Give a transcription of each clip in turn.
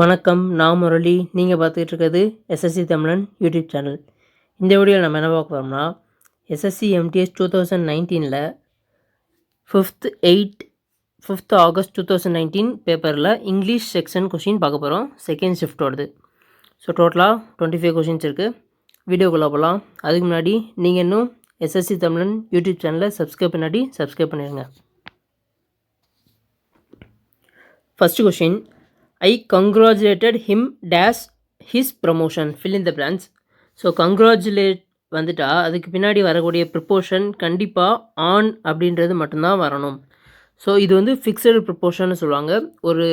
வணக்கம், நான் முரளி. நீங்கள் பார்த்துக்கிட்டு இருக்கிறது எஸ்எஸ்சி தமிழன் யூடியூப் சேனல். இந்த வீடியோவில் நம்ம என்ன பார்க்க போகிறோம்னா, எஸ்எஸ்சி எம்டிஎஸ் 2019 5th August 2019 பேப்பரில் இங்கிலீஷ் செக்ஷன் கொஷின் பார்க்க போகிறோம். செகண்ட் ஷிஃப்ட்டோடது. ஸோ டோட்டலாக 25 கொஷின்ஸ் இருக்குது. வீடியோக்குள்ளே போகலாம். அதுக்கு முன்னாடி நீங்கள் இன்னும் எஸ்எஸ்சி தமிழன் யூடியூப் சேனலை சப்ஸ்கிரைப் பண்ணாடி சப்ஸ்கிரைப் பண்ணிடுங்க. First question, I congratulated him dash his promotion. Fill in the blanks. So congratulate வந்துட்டா அதுக்கு பின்னாடி வரக்கூடிய ப்ரிப்போஷன் கண்டிப்பாக ஆன் அப்படின்றது மட்டும்தான் வரணும். ஸோ இது வந்து ஃபிக்ஸடு ப்ரிப்போஷன்னு சொல்லுவாங்க. ஒரு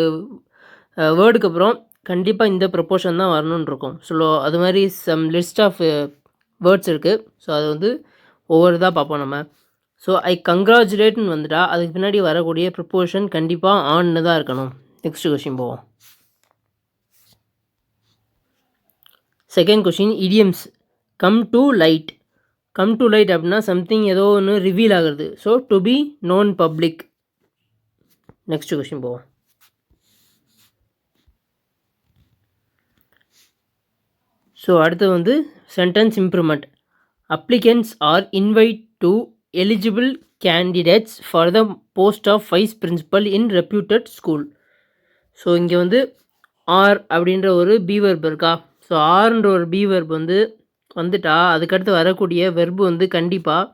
வேர்டுக்கு அப்புறம் கண்டிப்பாக இந்த ப்ரிப்போஷன் தான் வரணும்னு இருக்கும். ஸோ அது மாதிரி சம் லிஸ்ட் ஆஃப் வேர்ட்ஸ் இருக்குது. ஸோ அது வந்து ஒவ்வொரு தான் பார்ப்போம் நம்ம. ஸோ ஐ கங்க்ராச்சுலேட்னு வந்துட்டா அதுக்கு பின்னாடி வரக்கூடிய ப்ரிப்போஷன் கண்டிப்பாக ஆன்னு தான் இருக்கணும். நெக்ஸ்ட் கொஷின் போவோம். Second question, idioms. Come to light. Come to light அப்படின்னா சம்திங் ஏதோ ஒன்று ரிவீல் ஆகுறது. So to be known public. Next question போவோம். ஸோ அடுத்து வந்து sentence improvement. Applicants are invite to eligible candidates for the post of vice principal in reputed school. So இங்கே வந்து are அப்படின்ற ஒரு பி வெர்ப் இருக்கா. ஸோ ஆர்ன்ற ஒரு பி வெர்ப் வந்துட்டா அதுக்கடுத்து வரக்கூடிய வெர்பு வந்து கண்டிப்பாக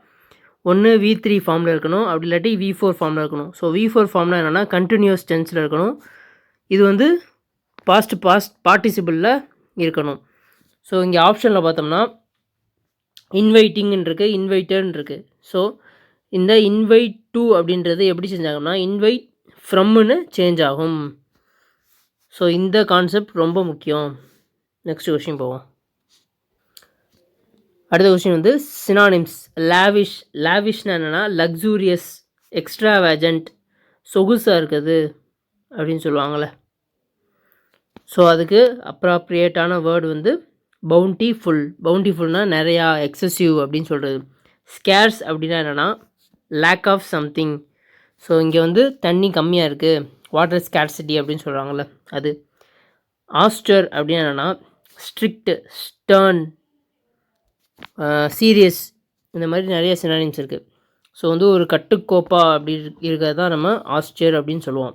ஒன்று V3 ஃபார்மில் இருக்கணும், அப்படி இல்லாட்டி V4 ஃபார்மில் இருக்கணும். ஸோ V4 ஃபார்ம்னா என்னென்னா கண்டினியூஸ் டென்ஸில் இருக்கணும். இது வந்து பாஸ்ட் பார்ட்டிசிபிளில் இருக்கணும். ஸோ இங்கே ஆப்ஷனில் பார்த்தோம்னா இன்வைட்டிங்னு இருக்குது, இன்வைட்டட்னு இருக்குது. ஸோ இந்த இன்வைட் டு அப்படின்றது எப்படி சேஞ்ச் ஆகும்னா இன்வைட் ஃப்ரம்னு சேஞ்ச் ஆகும். ஸோ இந்த கான்செப்ட் ரொம்ப முக்கியம். நெக்ஸ்ட் கொஷின் போவோம். அடுத்த கொஷின் வந்து சினானிம்ஸ். லாவிஷ். லாவிஷ்னா என்னென்னா லக்ஸூரியஸ், எக்ஸ்ட்ராவேஜண்ட், சொகுசாக இருக்குது அப்படின்னு சொல்லுவாங்கள்ல. ஸோ அதுக்கு அப்ராப்ரியேட்டான வேர்டு வந்து பவுண்டிஃபுல். பவுண்டிஃபுல்னால் நிறையா, எக்ஸசிவ் அப்படின்னு சொல்கிறது. ஸ்கேர்ஸ் அப்படின்னா என்னென்னா லேக் ஆஃப் சம்திங். ஸோ இங்கே வந்து தண்ணி கம்மியாக இருக்குது, வாட்டர் ஸ்கேர்சிட்டி அப்படின்னு சொல்கிறாங்கள்ல அது. ஆஸ்டர் அப்படின்னா என்னென்னா ஸ்ட்ரிக்ட், ஸ்டர்ன், சீரியஸ், இந்த மாதிரி நிறைய சினானிம்ஸ் இருக்குது. ஸோ வந்து ஒரு கட்டுக்கோப்பா அப்படி இருக்கிறது தான் நம்ம ஆஸ்டர் அப்படின்னு சொல்லுவோம்.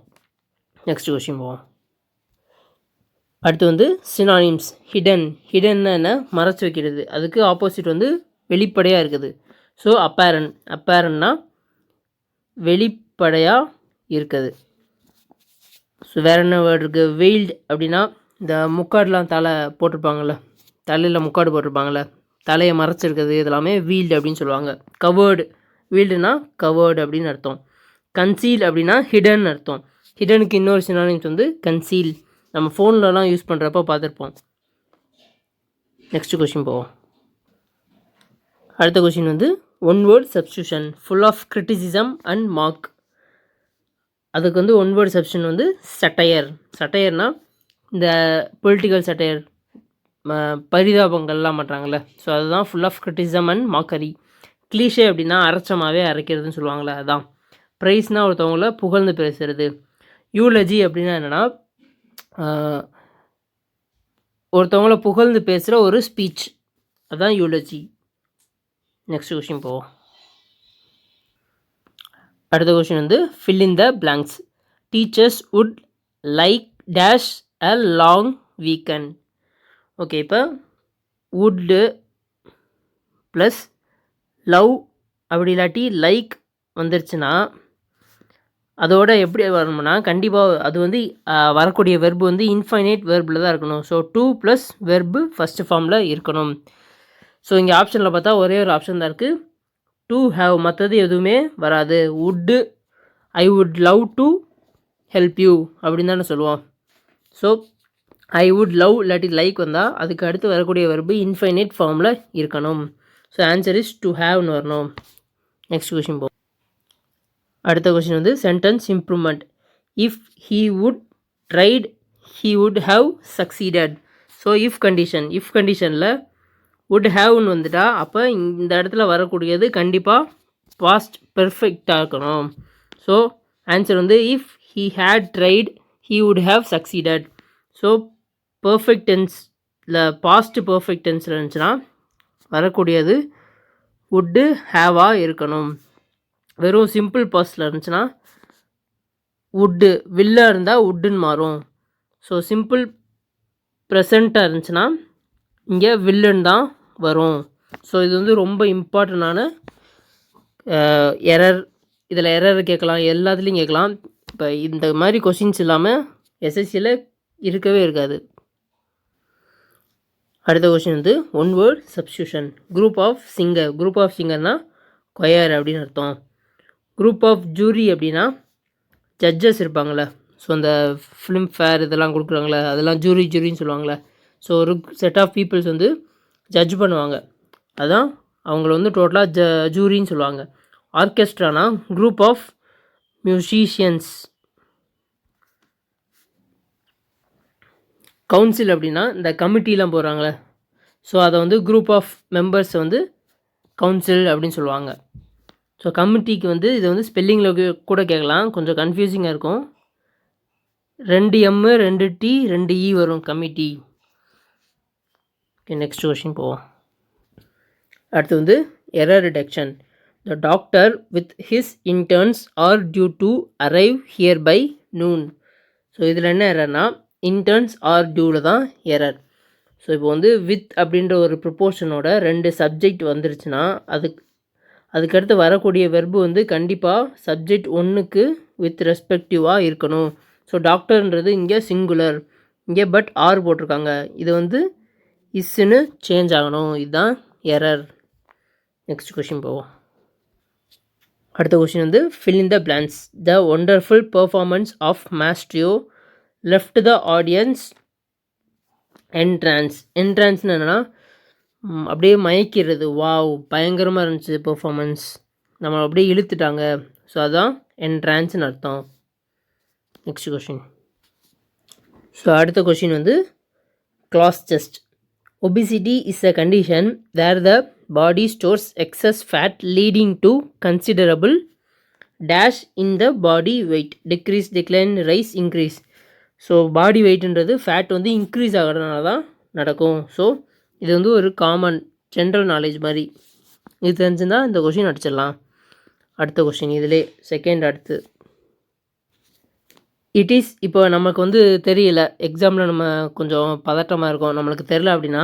நெக்ஸ்ட் கொஸ்டின் போவோம். அடுத்து வந்து சினானிம்ஸ். ஹிடன். ஹிடன்னா என்ன? மறைச்சி வைக்கிறது. அதுக்கு ஆப்போசிட் வந்து வெளிப்படையாக இருக்குது. ஸோ அப்பேரன். அப்பேரன்னா வெளிப்படையாக இருக்குது. ஸோ வேறு என்ன வேர்டு இருக்குது? வெயில்டு அப்படின்னா இந்த முக்காடுலாம் தலை போட்டிருப்பாங்கள்ல, தலையில் முக்காடு போட்டிருப்பாங்கள்ல, தலையை மறைச்சிருக்கிறது இதெல்லாமே வீல்டு அப்படின்னு சொல்லுவாங்க. கவேர்டு. வீல்டுனா கவேர்டு அப்படின்னு அர்த்தம். கன்சீல் அப்படின்னா ஹிடன் அர்த்தம். ஹிடனுக்கு இன்னொரு சினானிம்ஸ் வந்து கன்சீல். நம்ம ஃபோன்லலாம் யூஸ் பண்ணுறப்ப பார்த்துருப்போம். நெக்ஸ்ட் கொஷின் போவோம். அடுத்த கொஷின் வந்து one word substitution. Full of criticism and mark. அதுக்கு வந்து ஒன் வேர்ட் சப்ஸ்டியூஷன் வந்து சட்டையர். சட்டையர்னால் இந்த பொலிட்டிக்கல் சட்டையர், பரிதாபங்கள்லாம் பண்ணுறாங்கள்ல, ஸோ அதுதான் full of criticism and mockery. Cliche அப்படின்னா அரைச்சமாகவே அரைக்கிறதுன்னு சொல்லுவாங்களே அதுதான். ப்ரைஸ்னால் ஒருத்தவங்கள புகழ்ந்து பேசுகிறது. யூலஜி அப்படின்னா என்னென்னா ஒருத்தவங்கள புகழ்ந்து பேசுகிற ஒரு ஸ்பீச், அதுதான் யூலஜி. நெக்ஸ்ட் கொஷின் போவோம். அடுத்த கொஷின் வந்து fill in the blanks. Teachers would like dash a long weekend. Okay, இப்போ வுட்டு ப்ளஸ் லவ் அப்படி இல்லாட்டி லைக் வந்துருச்சுன்னா அதோட எப்படி வரணும்னா கண்டிப்பாக அது வந்து வரக்கூடிய வெர்பு வந்து இன்ஃபைனைட் வெர்பில் தான் இருக்கணும். So to plus verb first ஃபார்மில் இருக்கணும். ஸோ இங்கே ஆப்ஷனில் பார்த்தா ஒரே ஒரு ஆப்ஷன் தான் இருக்குது, டு ஹேவ். மற்றது எதுவுமே வராது. Would, I would love to help you அப்படின்னு தானே சொல்லுவோம். ஸோ ஐ வுட் லவ் இல்லாட்டி லைக் வந்தால் அதுக்கு அடுத்து வரக்கூடிய வெர்பு இன்ஃபைனைட் ஃபார்மில் இருக்கணும். ஸோ ஆன்சர் இஸ் டு ஹேவ்னு வரணும். நெக்ஸ்ட் கொஷின் போ. அடுத்த கொஷின் வந்து sentence improvement. If he would tried he would have succeeded. So if கண்டிஷனில் வுட் ஹேவ்னு வந்துட்டா அப்போ இந்த இடத்துல வரக்கூடியது கண்டிப்பாக பாஸ்ட் பெர்ஃபெக்டாக இருக்கணும். ஸோ ஆன்சர் வந்து if he had tried he would have succeeded. So perfect டென்ஸில் பாஸ்ட் பர்ஃபெக்ட் டென்ஸில் இருந்துச்சுன்னா வரக்கூடியது வுட்டு ஹேவாக இருக்கணும். வெறும் சிம்பிள் பாஸ்டில் இருந்துச்சுன்னா வுட்டு வில்லாக இருந்தால் வுட்டுன்னு மாறும். ஸோ சிம்பிள் ப்ரெசண்ட்டாக இருந்துச்சுன்னா இங்கே வில்லுன்னு தான் வரும். ஸோ இது வந்து ரொம்ப இம்பார்ட்டண்டான எரர். இதில் எரர் கேட்கலாம், எல்லாத்துலேயும் கேட்கலாம். இப்போ இந்த மாதிரி கொஷின்ஸ் இல்லாமல் எஸ்எஸ்சியில் இருக்கவே இருக்காது. அடுத்த கொஷின் வந்து one word substitution. Group of singer. Group of சிங்கர்னால் கொயர் அப்படின்னு அர்த்தம். குரூப் ஆஃப் ஜூரி அப்படின்னா ஜட்ஜஸ் இருப்பாங்களே, ஸோ அந்த ஃபிலிம் ஃபேர் இதெல்லாம் கொடுக்குறாங்களே அதெல்லாம் ஜூரின்னு சொல்லுவாங்களே. ஸோ ஒரு செட் ஆஃப் பீப்புள்ஸ் வந்து ஜட்ஜ் பண்ணுவாங்க, அதான் அவங்கள வந்து டோட்டலாக ஜூரின்னு சொல்லுவாங்க. ஆர்கெஸ்ட்ரானா குரூப் ஆஃப் மியூசிஷியன்ஸ். கவுன்சில் அப்படின்னா இந்த கமிட்டிலாம் போகிறாங்களே, ஸோ அதை வந்து குரூப் ஆஃப் மெம்பர்ஸை வந்து கவுன்சில் அப்படின்னு சொல்லுவாங்க. ஸோ கமிட்டிக்கு வந்து இதை வந்து ஸ்பெல்லிங்கில் கூட கேட்கலாம், கொஞ்சம் கன்ஃபியூசிங்காக இருக்கும். 2 M 2 T 2 E வரும் கமிட்டி. ஓகே, நெக்ஸ்ட் கொஷின் போவோம். அடுத்து வந்து error detection. The doctor with his interns are due to arrive here by noon. So இதில் என்ன எரர்னா இன்டர்ன்ஸ் ஆர் டியூவில் தான் எரர். ஸோ இப்போ வந்து வித் அப்படின்ற ஒரு ப்ரொப்போர்ஷனோட 2 சப்ஜெக்ட் வந்துருச்சுன்னா அதுக்கடுத்து வரக்கூடிய வெர்பு வந்து கண்டிப்பாக சப்ஜெக்ட் 1க்கு வித் ரெஸ்பெக்டிவாக இருக்கணும். ஸோ டாக்டர்ன்றது இங்கே சிங்குலர், இங்கே பட் ஆர் போட்டிருக்காங்க, இது வந்து இஸ்ன்னு சேஞ்ச் ஆகணும். இதுதான் எரர். நெக்ஸ்ட் கொஷின் போவோம். அடுத்த கொஷின் வந்து fill in the blanks. The wonderful performance of maestro left the audience entrance. என்ட்ரான்ஸ்னு என்னென்னா அப்படியே மயக்கிறது, வாவ் பயங்கரமாக இருந்துச்சு பெர்ஃபார்மன்ஸ், நம்ம அப்படியே இழுத்துட்டாங்க. ஸோ அதுதான் என்ட்ரான்ஸ்னு அர்த்தம். Next question. ஸோ அடுத்த கொஷின் வந்து cloze test. Obesity is a condition where the body stores excess fat leading to considerable dash in the body weight, decrease, decline, rise, increase. So body வெயிட்ன்றது fat வந்து increase ஆகிறதுனால தான் நடக்கும். So இது வந்து ஒரு காமன் ஜென்ரல் நாலேஜ் மாதிரி, இது தெரிஞ்சுருந்தால் இந்த கொஷின் அடிச்சிடலாம். அடுத்த கொஷின் இதிலே செகண்ட். அடுத்து இட் இஸ். இப்போ நமக்கு வந்து தெரியல, எக்ஸாமில் நம்ம கொஞ்சம் பதட்டமாக இருக்கும், நம்மளுக்கு தெரில அப்படின்னா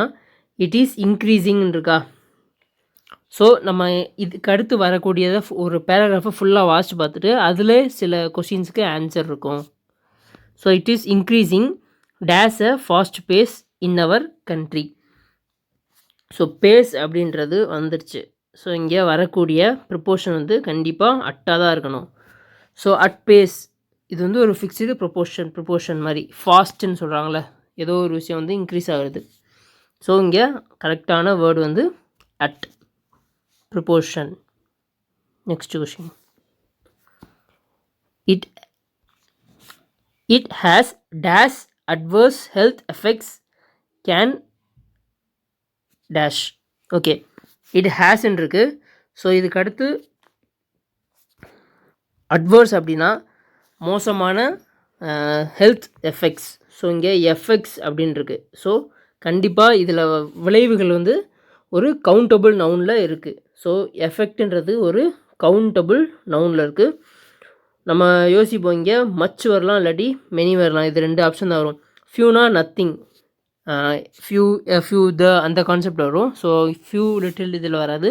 இட் இஸ் இன்க்ரீஸிங்னு இருக்கா. ஸோ நம்ம இதுக்கு அடுத்து வரக்கூடியதை ஒரு பேராகிராஃபை ஃபுல்லாக வாசித்து பார்த்துட்டு அதில் சில கொஷின்ஸுக்கு ஆன்சர் இருக்கும். So it is increasing days a fast pace in our country. So pace அப்படின்றது வந்துடுச்சு. ஸோ இங்கே வரக்கூடிய ப்ரொப்போர்ஷன் வந்து கண்டிப்பாக அட்டாக தான் இருக்கணும். ஸோ அட் பேஸ் இது வந்து ஒரு ஃபிக்ஸ்டு ப்ரொப்போர்ஷன் மாதிரி. ஃபாஸ்ட்டுன்னு சொல்கிறாங்களே, ஏதோ ஒரு விஷயம் வந்து இன்க்ரீஸ் ஆகுது. ஸோ இங்கே கரெக்டான வேர்டு வந்து at proportion. Next question. It has dash adverse health effects can dash. Okay, it ஹேஸ்ன்னு இருக்குது. ஸோ இதுக்கு அடுத்து அட்வர்ஸ் அப்படின்னா மோசமான ஹெல்த் எஃபெக்ட்ஸ். ஸோ இங்கே எஃபெக்ட்ஸ் அப்படின்னு இருக்குது. ஸோ கண்டிப்பாக இதில் விளைவுகள் வந்து ஒரு கவுண்டபிள் நவுனில் இருக்குது. ஸோ எஃபெக்ட்ன்றது ஒரு கவுண்டபிள் நவுனில் இருக்குது. நம்ம யோசிப்போம், இங்கே மச் வரலாம் இல்லாட்டி மெனி வரலாம், இது 2 ஆப்ஷன் தான் வரும். ஃபியூனா நத்திங், ஃபியூ த அந்த கான்செப்ட் வரும். ஸோ ஃபியூ லிட்டில் இதில் வராது,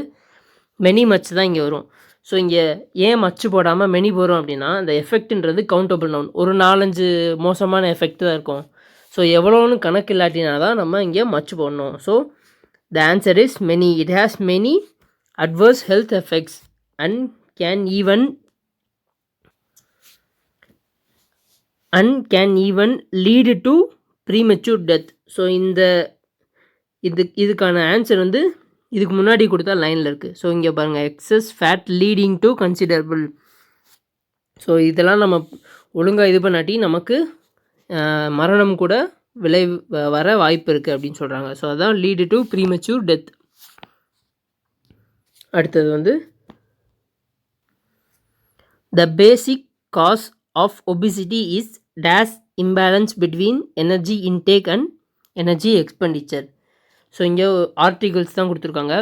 மெனி மச் தான் இங்கே வரும். ஸோ இங்கே ஏன் மச்சு போடாமல் மெனி போகிறோம் அப்படின்னா இந்த எஃபெக்ட்ன்றது கவுண்டபிள் நவுன், ஒரு 4-5 மோசமான எஃபெக்ட் தான் இருக்கும். ஸோ எவ்வளோன்னு கணக்கு இல்லாட்டினா தான் நம்ம இங்கே மச்சு போடணும். So the answer is many. It has many adverse health effects and can even lead to premature death. So இதுக்கான ஆன்சர் வந்து இதுக்கு முன்னாடி கொடுத்தா லைனில் இருக்குது. ஸோ இங்கே பாருங்கள், excess fat leading to considerable. So இதெல்லாம் நம்ம ஒழுங்காக இது பண்ணாட்டி நமக்கு மரணம் கூட வர வாய்ப்பு இருக்குது அப்படின்னு சொல்கிறாங்க. ஸோ அதான் லீடு டு ப்ரீமெச்சூர் டெத். அடுத்தது வந்து the basic cause of obesity is dash imbalance between energy intake and energy expenditure. So இங்கே ஆர்டிகல்ஸ் தான் கொடுத்துருக்காங்க.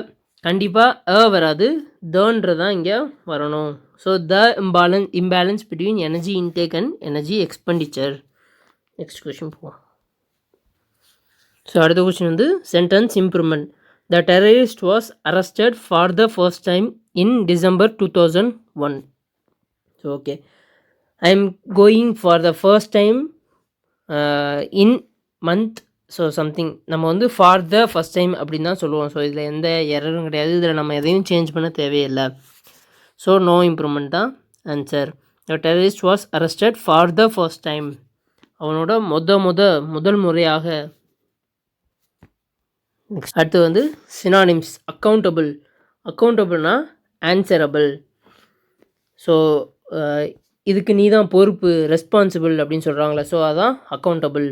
கண்டிப்பாக வராது, தன்றது தான் இங்கே வரணும். So the imbalance between energy intake and energy expenditure. Next question போவோம். ஸோ அடுத்த கொஷின் வந்து sentence improvement. The terrorist was arrested for the first time in December 2001. So okay, I am going for the first time in month. So something நம்ம வந்து for the first time அப்படின்னு தான் சொல்லுவோம். So இதில் எந்த எரரும் கிடையாது, இதில் நம்ம எதையும் சேஞ்ச் பண்ண தேவையில்லை. ஸோ நோ இம்ப்ரூவ்மெண்ட் தான் answer. The terrorist was arrested for the first time. அவனோட முதல் முறையாக. அடுத்து வந்து சினானிம்ஸ். அக்கௌண்டபிள்னா ஆன்சரபிள். ஸோ இதுக்கு நீ தான் பொறுப்பு, ரெஸ்பான்சிபிள் அப்படின்னு சொல்கிறாங்களே, ஸோ அதான் அக்கௌண்டபிள்.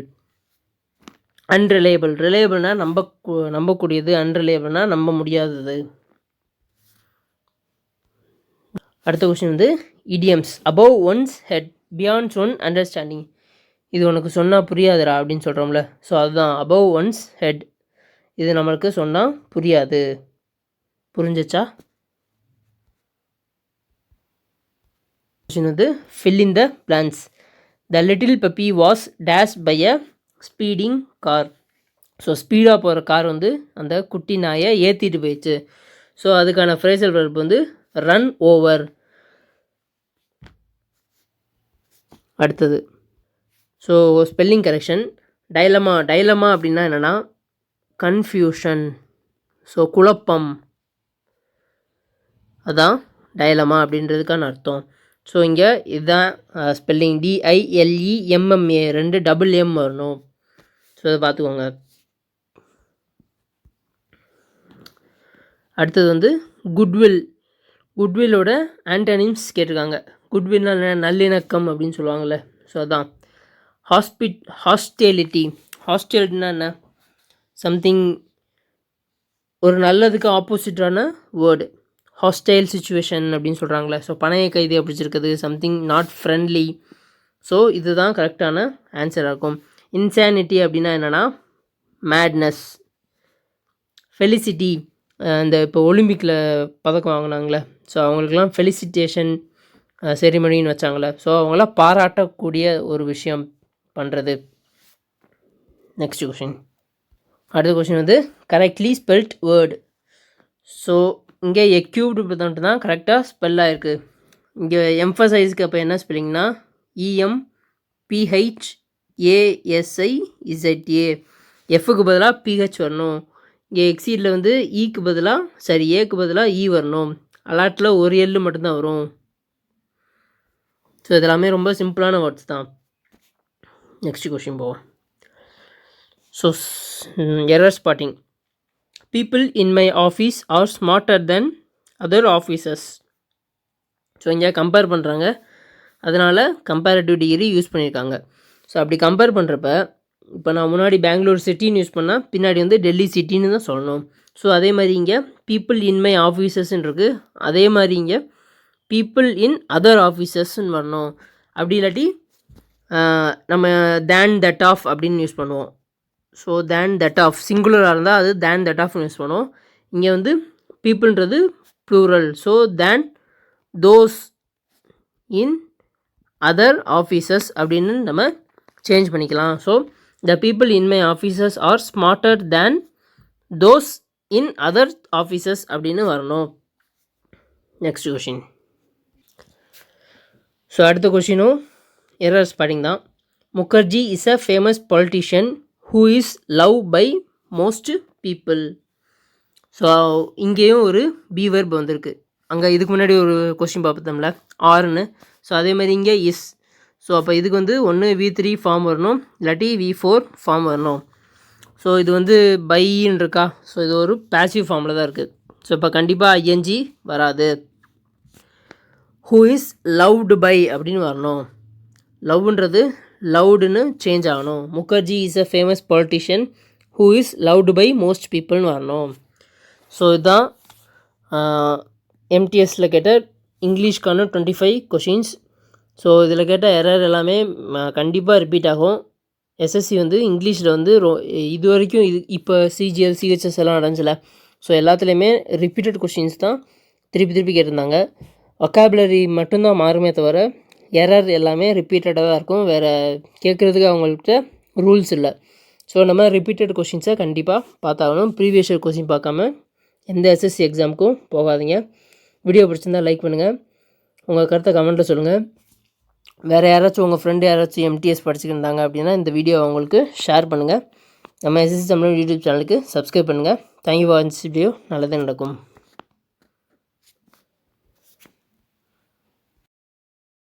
ரிலையபிள்னா நம்பக்கூடியது, அன்ரிலையபிள்னா நம்ப முடியாதது. அடுத்த கொஸ்டின் வந்து idioms. Above one's head, beyonds one understanding. இது உனக்கு சொன்னால் புரியாதுடா அப்படின்னு சொல்கிறோம்ல, ஸோ அதுதான் அபவ் ஒன்ஸ் ஹெட். இது நம்மளுக்கு சொன்னால் புரியாது. புரிஞ்சிச்சா? கொஸ்டின் வந்து fill in the blanks. The little puppy was dash by a speeding car. So ஸ்பீடாக போகிற கார் வந்து அந்த குட்டி நாயை ஏற்றிட்டு போயிடுச்சு. ஸோ அதுக்கான ஃப்ரேசல் வெர்ப் வந்து ரன் ஓவர். அடுத்தது ஸோ ஸ்பெல்லிங் கரெக்ஷன். டைலமா அப்படின்னா என்னென்னா கன்ஃபியூஷன், ஸோ குழப்பம், அதான் டைலமா அப்படின்றதுக்கான அர்த்தம். ஸோ இங்கே இதுதான் ஸ்பெல்லிங். DILEMMA 2 டபுள் M வரணும். ஸோ அதை பார்த்துக்கோங்க. அடுத்தது வந்து குட்வில்லோட ஆன்டனிம்ஸ் கேட்டிருக்காங்க. குட்வில்னா நல்லிணக்கம் அப்படின்னு சொல்லுவாங்கள்ல, ஸோ அதான். ஹாஸ்டேலிட்டினா என்ன? சம்திங் ஒரு நல்லதுக்கு ஆப்போசிட்டான வேர்டு. ஹாஸ்டைல் சுச்சுவேஷன் அப்படின்னு சொல்கிறாங்களே, ஸோ பணைய கைதியை பிடிச்சிருக்குது, சம்திங் நாட் ஃப்ரெண்ட்லி. ஸோ இதுதான் கரெக்டான ஆன்சராக இருக்கும். இன்சானிட்டி அப்படின்னா என்னென்னா மேட்னஸ். ஃபெலிசிட்டி, இந்த இப்போ ஒலிம்பிக்கில் பதக்கம் வாங்கினாங்களே, ஸோ அவங்களுக்கெல்லாம் ஃபெலிசிட்டேஷன் செரிமனின்னு வச்சாங்களே, ஸோ அவங்களாம் பாராட்டக்கூடிய ஒரு விஷயம் பண்ணுறது. Next question. அடுத்த கொஷின் வந்து கரெக்ட்லி ஸ்பெல்ட் வேர்டு. ஸோ இங்கே எக்யூப்டு ப்ரெசன்ட் தான் கரெக்டாக ஸ்பெல் ஆகிருக்கு. இங்கே எம்ஃபசைஸ்க்கு அப்போ என்ன ஸ்பெல்லிங்னா EMPHASIZA. எஃப்க்கு பதிலாக PH வரணும். இங்கே எக்ஸீடில் வந்து ஏக்கு பதிலாக இ வரணும். அலாட்டில் ஒரு எல் மட்டும்தான் வரும். ஸோ இதெல்லாமே ரொம்ப சிம்பிளான வேர்ட்ஸ் தான். நெக்ஸ்ட் கொஷின் போவோம். So error spotting. People in my office R smarter then other officers. So இங்கே கம்பேர் பண்ணுறாங்க, அதனால் கம்பேரிட்டிவ் டிகிரி யூஸ் பண்ணியிருக்காங்க. ஸோ அப்படி கம்பேர் பண்ணுறப்ப இப்போ நான் முன்னாடி பெங்களூர் சிட்டின்னு யூஸ் பண்ணால் பின்னாடி வந்து டெல்லி சிட்டின்னு தான் சொல்லணும். ஸோ அதே மாதிரி இங்கே பீப்புள் இன் மை ஆஃபீஸஸ்ன்னு இருக்குது, அதே மாதிரி இங்கே பீப்புள் இன் அதர் ஆஃபீஸஸ்ன்னு வரணும். அப்படி இல்லாட்டி நம்ம தேன் தட் ஆஃப் அப்படின்னு யூஸ் பண்ணுவோம். ஸோ தேன் தட் ஆஃப் சிங்குலராக இருந்தால் அது தேன் தட் ஆஃப்னு யூஸ் பண்ணுவோம். இங்கே வந்து பீப்புள்ன்றது plural, so than those in other offices அப்படின்னு நம்ம சேஞ்ச் பண்ணிக்கலாம். So the people in my offices are smarter than those in other offices அப்படின்னு வரணும். Next question. ஸோ அடுத்த கொஷினும் எரர் ஸ்பாட்டிங் தான். Mukherjee is a famous politician who is love by most people. So இங்கேயும் ஒரு be verb வந்திருக்கு. அங்கே இதுக்கு முன்னாடி ஒரு கொஸ்டின் பார்த்தோம்ல ஆர்னு, ஸோ அதே மாதிரி இங்கே இஸ். ஸோ அப்போ இதுக்கு வந்து ஒன்று V3 ஃபார்ம் வரணும், இல்லாட்டி V4 ஃபார்ம் வரணும். ஸோ இது வந்து பைன்னு இருக்கா, ஸோ இது ஒரு பேசிவ் ஃபார்மில் தான் இருக்குது. ஸோ இப்போ கண்டிப்பாக ING வராது. ஹூ இஸ் லவ்டு பை அப்படின்னு வரணும். லவ்ன்றது லவுடுன்னு சேஞ்ச் ஆகணும். Mukherjee is a famous politician who is loved by most பீப்புள்னு வரணும். ஸோ இதுதான் MTSல கேட்ட இங்கிலீஷ்க்கான 25 கொஷின்ஸ். ஸோ இதில் கேட்ட எரர் எல்லாமே கண்டிப்பாக ரிப்பீட் ஆகும். எஸ்எஸ்சி வந்து இங்கிலீஷில் வந்து இது வரைக்கும் இப்போ சிஜிஎல் சிஹெச்எஸ் எல்லாம் நடந்துச்சுல, ஸோ எல்லாத்துலேயுமே ரிப்பீட்டட் கொஷின்ஸ் தான் திருப்பி கேட்டிருந்தாங்க. வொக்காபுலரி மட்டும்தான் மாறுமே தவிர எரர் எல்லாமே ரிப்பீட்டடாக தான் இருக்கும். வேறு கேட்குறதுக்கு அவங்கள்ட்ட ரூல்ஸ் இல்லை. ஸோ நம்ம ரிப்பீட்டட் கொஷின்ஸை கண்டிப்பாக பார்த்தாகணும். ப்ரீவியஸ் இயர் கொஷின் பார்க்காம எந்த எஸ்எஸ்சி எக்ஸாமுக்கும் போகாதீங்க. வீடியோ பிடிச்சிருந்தால் லைக் பண்ணுங்கள். உங்கள் கருத்தை கமெண்ட்டில் சொல்லுங்கள். வேறு யாராச்சும் உங்கள் ஃப்ரெண்டு யாராச்சும் எம்டிஎஸ் படிச்சுக்கிருந்தாங்க அப்படின்னா இந்த வீடியோ அவங்களுக்கு ஷேர் பண்ணுங்கள். நம்ம எஸ்எஸ்சி தமிழ் யூடியூப் சேனலுக்கு சப்ஸ்கிரைப் பண்ணுங்கள். தேங்க்யூ ஃபார் வாட்சிங் வீடியோ. நல்லதே நடக்கும்.